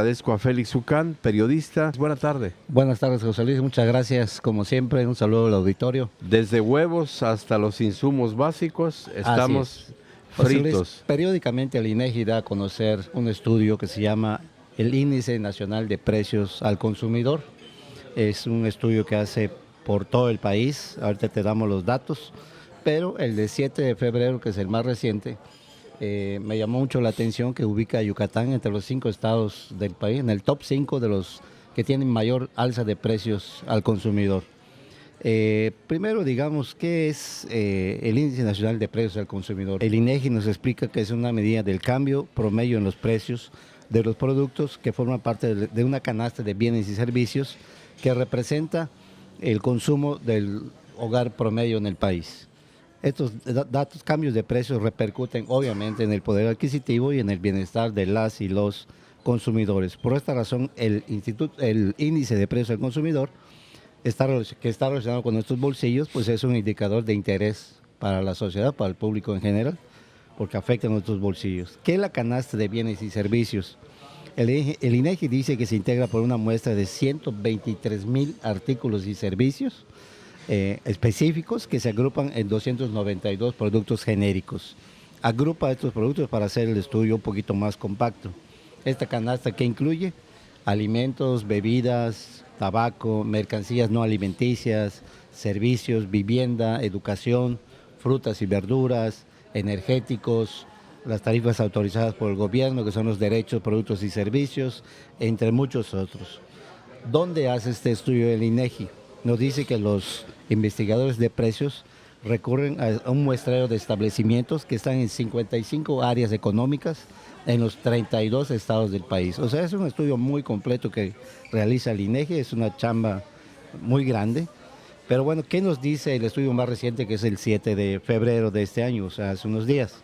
agradezco a Félix Ucán, periodista. Buena tarde. Buenas tardes, José Luis. Muchas gracias, como siempre. Un saludo al auditorio. Desde huevos hasta los insumos básicos, estamos José fritos. Luis, periódicamente el INEGI da a conocer un estudio que se llama el Índice Nacional de Precios al Consumidor. Es un estudio que hace por todo el país. Ahorita te damos los datos, pero el de 7 de febrero, que es el más reciente, me llamó mucho la atención que ubica a Yucatán entre los 5 estados del país, en el top 5 de los que tienen mayor alza de precios al consumidor. Primero, digamos, ¿qué es el Índice Nacional de Precios al Consumidor? El INEGI nos explica que es una medida del cambio promedio en los precios de los productos que forman parte de una canasta de bienes y servicios que representa el consumo del hogar promedio en el país. Estos datos, cambios de precios repercuten obviamente en el poder adquisitivo y en el bienestar de las y los consumidores. Por esta razón, el índice de precios al consumidor, que está relacionado con nuestros bolsillos, pues es un indicador de interés para la sociedad, para el público en general, porque afecta a nuestros bolsillos. ¿Qué es la canasta de bienes y servicios? El INEGI dice que se integra por una muestra de 123,000 artículos y servicios específicos que se agrupan en 292 productos genéricos. Agrupa estos productos para hacer el estudio un poquito más compacto. Esta canasta, que incluye alimentos, bebidas, tabaco, mercancías no alimenticias, servicios, vivienda, educación, frutas y verduras, energéticos, las tarifas autorizadas por el gobierno, que son los derechos, productos y servicios, entre muchos otros. ¿Dónde hace este estudio el INEGI? Nos dice que los investigadores de precios recurren a un muestreo de establecimientos que están en 55 áreas económicas en los 32 estados del país. O sea, es un estudio muy completo que realiza el INEGI, es una chamba muy grande. Pero bueno, ¿qué nos dice el estudio más reciente, que es el 7 de febrero de este año, o sea, hace unos días?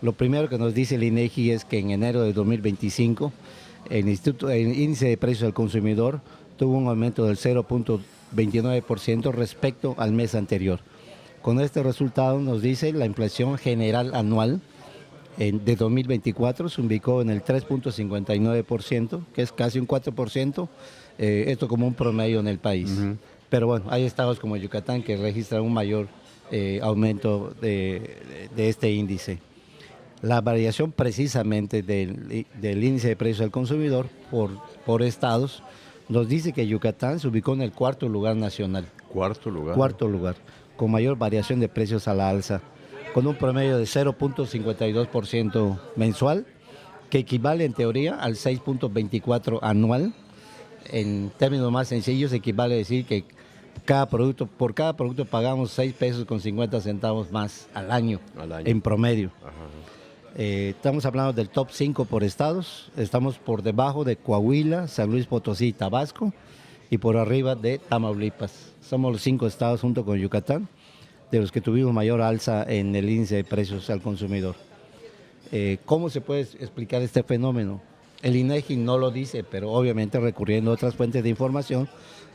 Lo primero que nos dice el INEGI es que en enero de 2025 el índice de precios al consumidor tuvo un aumento del 0,29% respecto al mes anterior. Con este resultado nos dice la inflación general anual de 2024 se ubicó en el 3,59%, que es casi un 4%, esto como un promedio en el país. Pero bueno, hay estados como Yucatán que registran un mayor aumento de este índice. La variación precisamente del índice de precios al consumidor por estados nos dice que Yucatán se ubicó en el 4º lugar nacional. Cuarto lugar. 4º lugar, con mayor variación de precios a la alza, con un promedio de 0,52% mensual, que equivale en teoría al 6,24% anual. En términos más sencillos, equivale a decir que por cada producto pagamos 6 pesos con 50 centavos más al año. En promedio. Ajá. Estamos hablando del top 5 por estados. Estamos por debajo de Coahuila, San Luis Potosí y Tabasco, y por arriba de Tamaulipas. Somos los 5 estados junto con Yucatán de los que tuvimos mayor alza en el índice de precios al consumidor. ¿Cómo se puede explicar este fenómeno? El INEGI no lo dice, pero obviamente recurriendo a otras fuentes de información,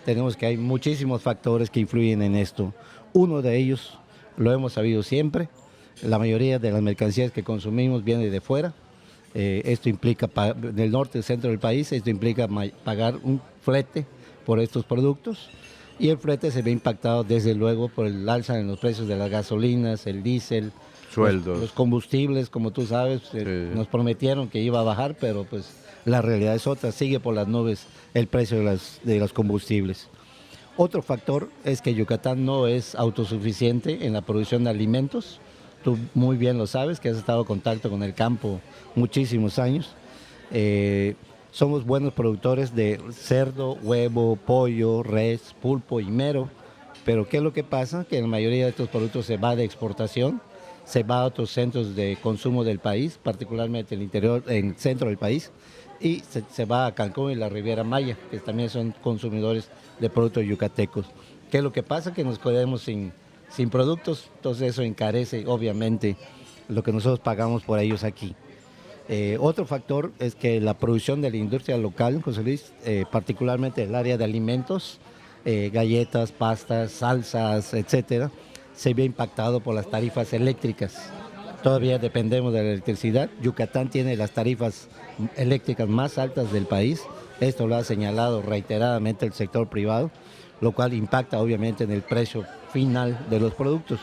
tenemos que hay muchísimos factores que influyen en esto. Uno de ellos, lo hemos sabido siempre, la mayoría de las mercancías que consumimos viene de fuera. Esto implica, del norte y centro del país, esto implica pagar un flete por estos productos, y el flete se ve impactado desde luego por el alza en los precios de las gasolinas, el diésel, sueldos, los combustibles, como tú sabes, nos prometieron que iba a bajar, pero pues la realidad es otra, sigue por las nubes el precio de los combustibles. Otro factor es que Yucatán no es autosuficiente en la producción de alimentos. Tú muy bien lo sabes, que has estado en contacto con el campo muchísimos años. Somos buenos productores de cerdo, huevo, pollo, res, pulpo y mero, pero ¿qué es lo que pasa? Que la mayoría de estos productos se va de exportación, se va a otros centros de consumo del país, particularmente en el centro del país, y se va a Cancún y la Riviera Maya, que también son consumidores de productos yucatecos. ¿Qué es lo que pasa? Que nos quedamos sin productos, entonces eso encarece obviamente lo que nosotros pagamos por ellos aquí. Otro factor es que la producción de la industria local, José Luis, particularmente el área de alimentos, galletas, pastas, salsas, etcétera, se ve impactado por las tarifas eléctricas. todavía dependemos de la electricidad. Yucatán tiene las tarifas eléctricas más altas del país. Esto lo ha señalado reiteradamente el sector privado, lo cual impacta obviamente en el precio final de los productos.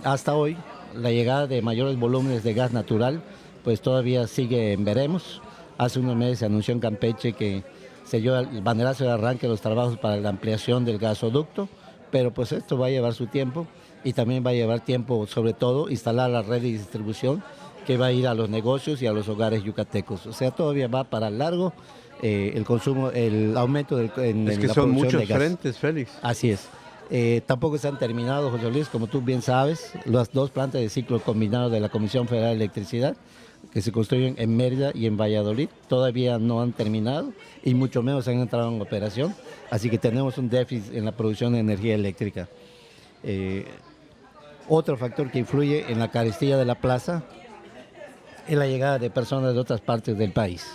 Hasta hoy, la llegada de mayores volúmenes de gas natural, pues todavía sigue en veremos. Hace unos meses se anunció en Campeche que se dio el banderazo de arranque de los trabajos para la ampliación del gasoducto, pero pues esto va a llevar su tiempo y también va a llevar tiempo, sobre todo, instalar la red de distribución que va a ir a los negocios y a los hogares yucatecos. O sea, todavía va para largo el consumo, el aumento en Es que la son producción de muchos gas. frentes, Félix. Así es. Tampoco se han terminado, José Luis, como tú bien sabes, las dos plantas de ciclo combinado de la Comisión Federal de Electricidad, que se construyen en Mérida y en Valladolid, todavía no han terminado y mucho menos han entrado en operación, así que tenemos un déficit en la producción de energía eléctrica. Otro factor que influye en la carestía de la plaza es la llegada de personas de otras partes del país.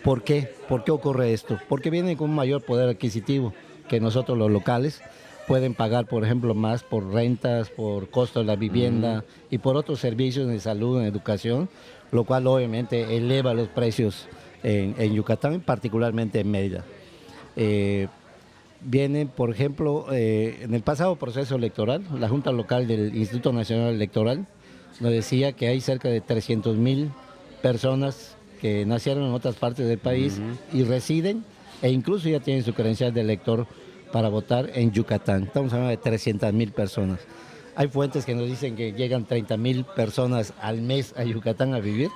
¿Por qué? ¿Por qué ocurre esto? Porque vienen con un mayor poder adquisitivo que nosotros los locales. Pueden pagar, por ejemplo, más por rentas, por costo de la vivienda y por otros servicios de salud, en educación, lo cual obviamente eleva los precios en Yucatán, particularmente en Mérida. Vienen, por ejemplo, en el pasado proceso electoral, la Junta Local del Instituto Nacional Electoral nos decía que hay cerca de 300,000 personas que nacieron en otras partes del país y residen e incluso ya tienen su credencial de elector para votar en Yucatán. Estamos hablando de 300,000 personas. Hay fuentes que nos dicen que llegan 30,000 personas al mes a Yucatán a vivir,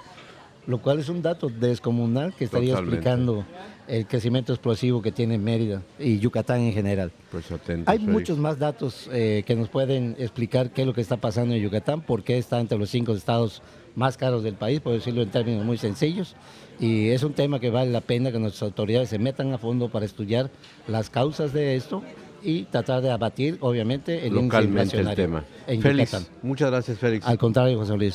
lo cual es un dato descomunal que estaría explicando el crecimiento explosivo que tiene Mérida y Yucatán en general. Pues atentos, Hay Félix. muchos más datos que nos pueden explicar qué es lo que está pasando en Yucatán, por qué está entre los 5 estados más caros del país, por decirlo en términos muy sencillos. Y es un tema que vale la pena que nuestras autoridades se metan a fondo para estudiar las causas de esto y tratar de abatir, obviamente, el índice Localmente el inflacionario tema. en Félix, Yucatán. muchas gracias, Félix. Al contrario, José Luis.